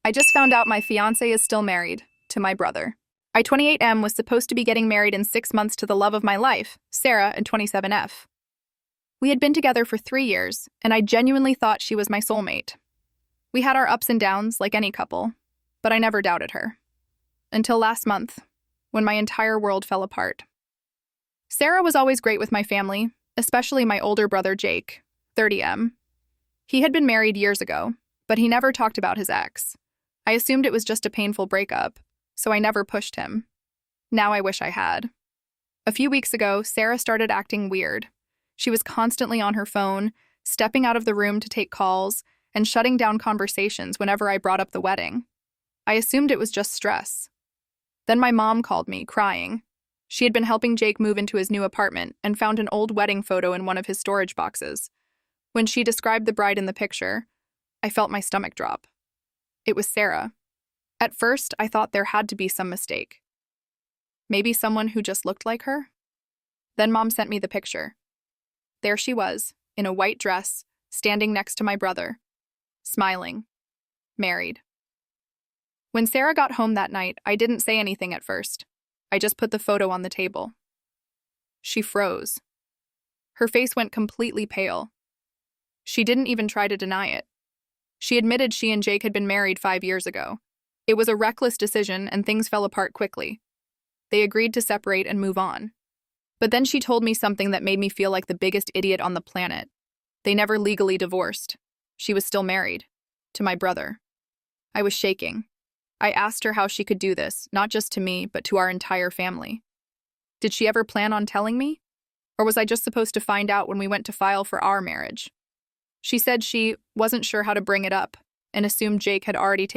I just found out my fiancé is still married to my brother. I-28M was supposed to be getting married in 6 months to the love of my life, Sarah, and 27F. We had been together for 3 years, and I genuinely thought she was my soulmate. We had our ups and downs, like any couple, but I never doubted her. Until last month, when my entire world fell apart. Sarah was always great with my family, especially my older brother Jake, 30M. He had been married years ago, but he never talked about his ex. I assumed it was just a painful breakup, so I never pushed him. Now I wish I had. A few weeks ago, Sarah started acting weird. She was constantly on her phone, stepping out of the room to take calls, and shutting down conversations whenever I brought up the wedding. I assumed it was just stress. Then my mom called me, crying. She had been helping Jake move into his new apartment and found an old wedding photo in one of his storage boxes. When she described the bride in the picture, I felt my stomach drop. It was Sarah. At first, I thought there had to be some mistake. Maybe someone who just looked like her? Then Mom sent me the picture. There she was, in a white dress, standing next to my brother, smiling, married. When Sarah got home that night, I didn't say anything at first. I just put the photo on the table. She froze. Her face went completely pale. She didn't even try to deny it. She admitted she and Jake had been married 5 years ago. It was a reckless decision and things fell apart quickly. They agreed to separate and move on. But then she told me something that made me feel like the biggest idiot on the planet. They never legally divorced. She was still married. To my brother. I was shaking. I asked her how she could do this, not just to me, but to our entire family. Did she ever plan on telling me? Or was I just supposed to find out when we went to file for our marriage? She said she wasn't sure how to bring it up and assumed Jake had already taken